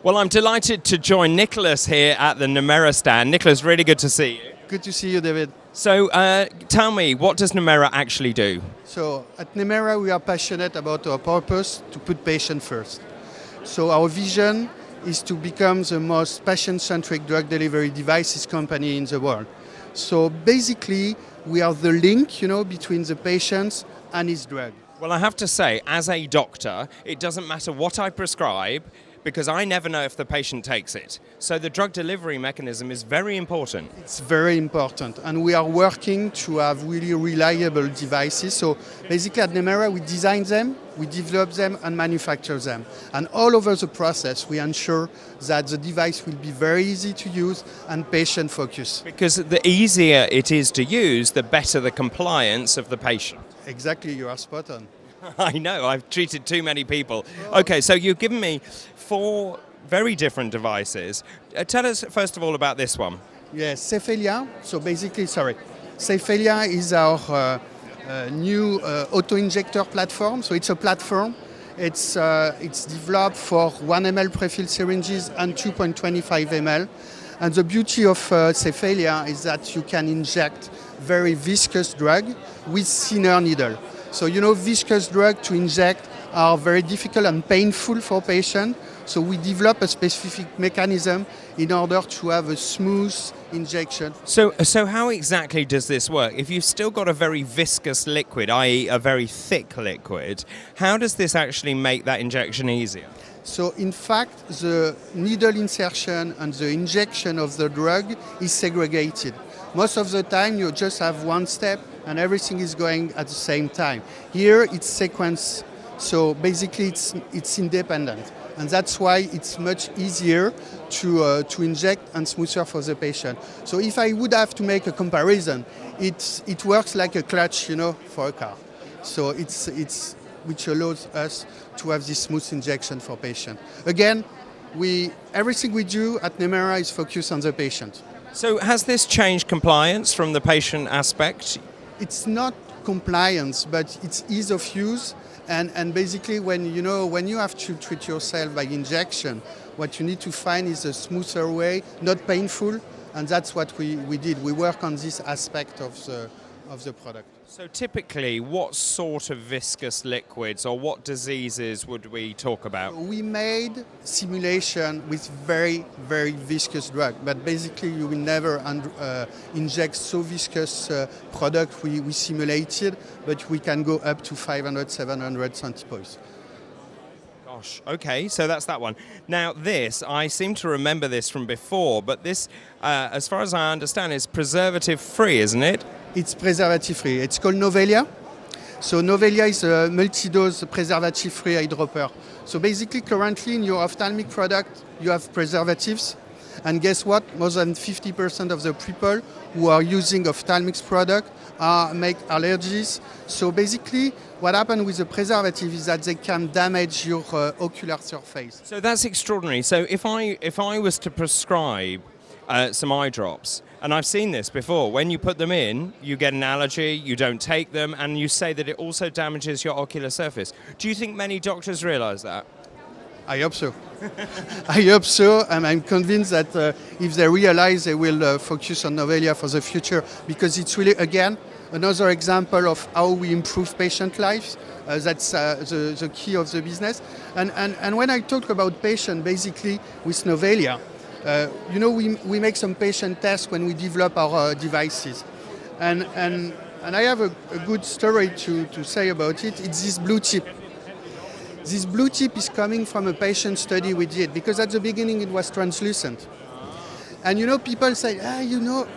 Well, I'm delighted to join Nicholas here at the Nemera stand. Nicholas, really good to see you. Good to see you, David. So tell me, what does Nomura actually do? So at Nemera, we are passionate about our purpose to put patient first. So our vision is to become the most patient-centric drug delivery devices company in the world. So basically, we are the link, between the patient and his drug. Well, I have to say, as a doctor, it doesn't matter what I prescribe, because I never know if the patient takes it. So the drug delivery mechanism is very important. It's very important, and we are working to have really reliable devices. So basically at Nemera, we design them, we develop them, and manufacture them. And all over the process, we ensure that the device will be very easy to use and patient-focused. Because the easier it is to use, the better the compliance of the patient. Exactly, you are spot on. I know, I've treated too many people. Okay, so you've given me 4 very different devices. Tell us, first of all, about this one. Yes, CPhI. So basically, CPhI is our new auto-injector platform. So it's a platform. It's developed for 1 ml prefilled syringes and 2.25 ml. And the beauty of CPhI is that you can inject very viscous drug with thinner needle. So viscous drugs to inject are very difficult and painful for patients. So we develop a specific mechanism in order to have a smooth injection. So how exactly does this work? If you've still got a very viscous liquid, i.e. a very thick liquid, how does this actually make that injection easier? So in fact, the needle insertion and the injection of the drug is segregated. Most of the time, you just have one step and everything is going at the same time. Here, it's sequenced, so basically it's independent. And that's why it's much easier to inject and smoother for the patient. So if I would have to make a comparison, it works like a clutch, for a car. So it's which allows us to have this smooth injection for patient. Again, everything we do at Nemera is focused on the patient. So has this changed compliance from the patient aspect? It's not compliance, but it's ease of use. And basically, when you have to treat yourself by injection, what you need to find is a smoother way, not painful, and that's what we did. We work on this aspect of the product. So typically, what sort of viscous liquids or what diseases would we talk about? We made simulation with very, very viscous drug, but basically you will never inject so viscous product we simulated, but we can go up to 500, 700 centipoise. Gosh, okay, so that's that one. Now this, I seem to remember this from before, but this, as far as I understand, is preservative-free, isn't it? It's preservative-free. It's called Novela. So Novela is a multi-dose preservative-free eyedropper. So basically, currently in your ophthalmic product, you have preservatives. And guess what? More than 50% of the people who are using ophthalmic product make allergies. So basically, what happens with the preservative is that they can damage your ocular surface. So that's extraordinary. So if I was to prescribe some eye drops, and I've seen this before, when you put them in, you get an allergy, you don't take them, and you say that it also damages your ocular surface. Do you think many doctors realize that? I hope so. I hope so, and I'm convinced that if they realize, they will focus on Novela for the future, because it's really, again, another example of how we improve patient lives. That's the key of the business. And when I talk about patient, basically, with Novela, we make some patient tests when we develop our devices. And I have a good story to say about it. It's this blue tip. This blue tip is coming from a patient study we did, because at the beginning it was translucent. And people say,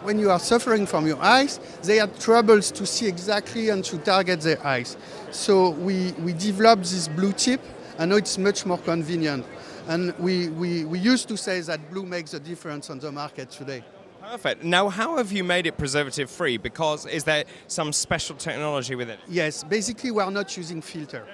when you are suffering from your eyes, they have troubles to see exactly and to target their eyes. So we developed this blue tip, and now it's much more convenient. And we used to say that blue makes a difference on the market today. Perfect. Now, how have you made it preservative-free? Because is there some special technology with it? Yes, basically we are not using filter.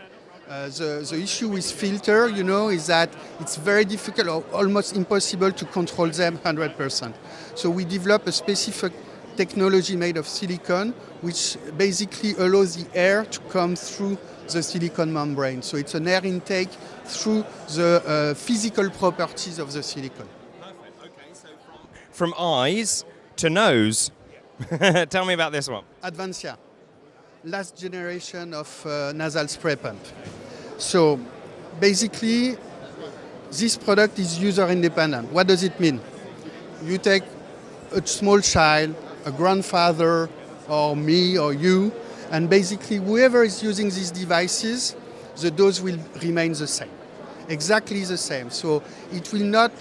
The issue with filter, is that it's very difficult or almost impossible to control them 100%. So we develop a specific technology made of silicone, which basically allows the air to come through the silicone membrane. So it's an air intake through the physical properties of the silicone. Perfect. Okay, so from eyes to nose. Tell me about this one. Advancia, last generation of nasal spray pump. So basically, this product is user independent. What does it mean? You take a small child, a grandfather, or me, or you, and basically whoever is using these devices, the dose will remain the same, exactly the same. So it will not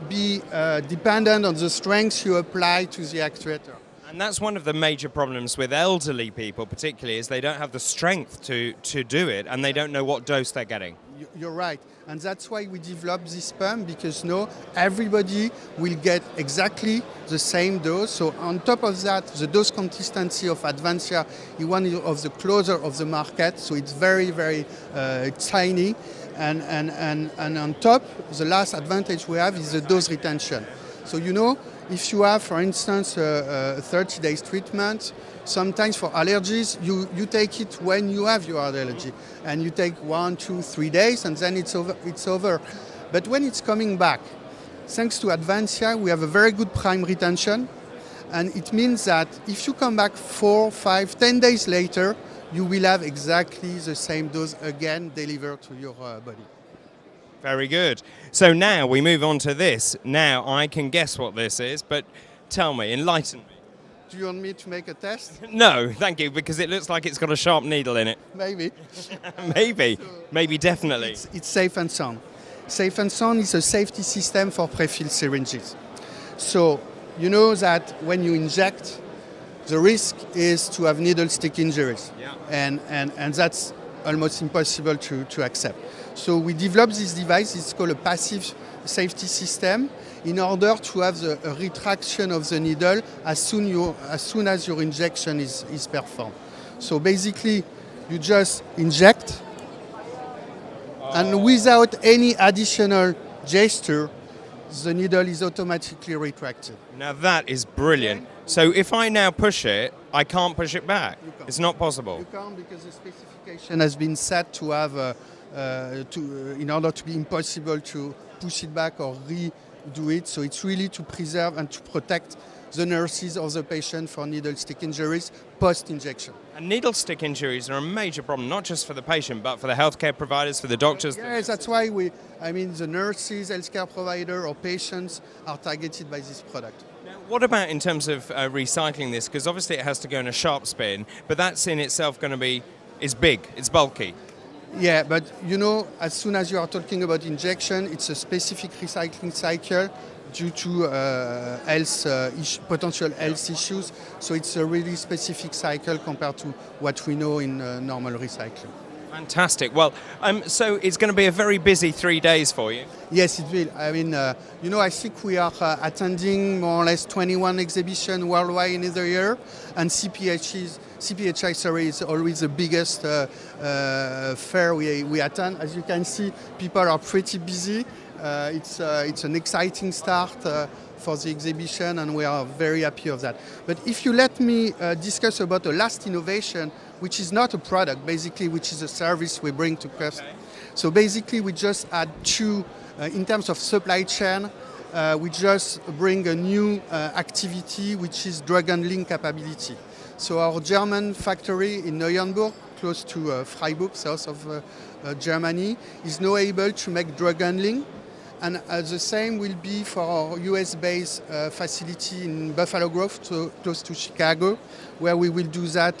be dependent on the strength you apply to the actuator. And that's one of the major problems with elderly people particularly, is they don't have the strength to do it, and they don't know what dose they're getting. You're right. And that's why we developed this pump, because no, everybody will get exactly the same dose. So on top of that, the dose consistency of Advancia is one of the closer of the market. So it's very, very tiny. And on top, the last advantage we have is the dose retention. So if you have, for instance, a 30 days treatment, sometimes for allergies, you take it when you have your allergy, and you take 1, 2, 3 days, and then it's over. But when it's coming back, thanks to Advancia, we have a very good prime retention, and it means that if you come back 4, 5, 10 days later, you will have exactly the same dose again delivered to your body. Very good. So now we move on to this. Now I can guess what this is, but tell me, enlighten me. Do you want me to make a test? No, thank you, because it looks like it's got a sharp needle in it. Maybe. Maybe, definitely. It's Safe and Sound. Safe and Sound is a safety system for prefilled syringes. So you know that when you inject, the risk is to have needle stick injuries. Yeah. And that's almost impossible to accept. So we developed this device, it's called a passive safety system, in order to have a retraction of the needle as soon as your injection is performed. So basically, you just inject, and without any additional gesture, the needle is automatically retracted. Now that is brilliant. So if I now push it, I can't push it back. It's not possible. You can't, because the specification has been set to have, in order to be impossible to push it back or redo it. So it's really to preserve and to protect the nurses or the patient for needle stick injuries post-injection. And needle stick injuries are a major problem, not just for the patient, but for the healthcare providers, for the doctors. Yes, that's why the nurses, healthcare provider, or patients are targeted by this product. Now, what about in terms of recycling this? Because obviously it has to go in a sharp spin, but that's in itself going to be, it's big, it's bulky. Yeah, but as soon as you are talking about injection, it's a specific recycling cycle due to potential health issues. So it's a really specific cycle compared to what we know in normal recycling. Fantastic. Well, so it's going to be a very busy 3 days for you. Yes, it will. I mean, I think we are attending more or less 21 exhibitions worldwide in the year, and CPhI is always the biggest fair we attend. As you can see, people are pretty busy. It's an exciting start for the exhibition, and we are very happy of that. But if you let me discuss about the last innovation, which is not a product, basically, which is a service we bring to customers. Okay. So basically, we just add two, in terms of supply chain, we just bring a new activity, which is drug handling capability. So our German factory in Neuenburg, close to Freiburg, south of Germany, is now able to make drug handling. And the same will be for our US-based facility in Buffalo Grove, close to Chicago, where we will do that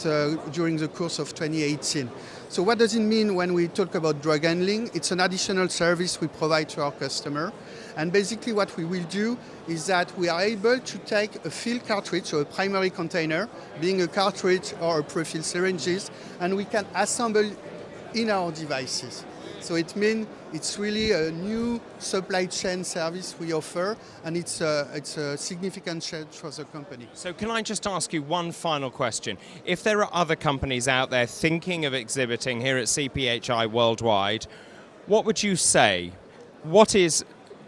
during the course of 2018. So what does it mean when we talk about drug handling? It's an additional service we provide to our customer. And basically what we will do is that we are able to take a filled cartridge, so a primary container, being a cartridge or a prefilled syringes, and we can assemble in our devices. So it means it's really a new supply chain service we offer, and it's a significant change for the company. So can I just ask you one final question? If there are other companies out there thinking of exhibiting here at CPhI worldwide, what would you say? What is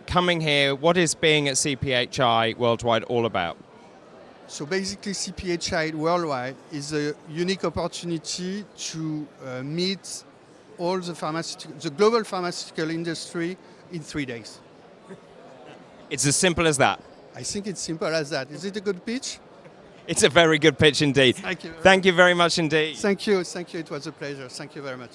coming here, what is being at CPhI worldwide all about? So basically CPhI worldwide is a unique opportunity to meet all the global pharmaceutical industry in 3 days. It's as simple as that. I think it's simple as that. Is it a good pitch? It's a very good pitch indeed. Thank you. Thank you very much indeed. Thank you. It was a pleasure. Thank you very much.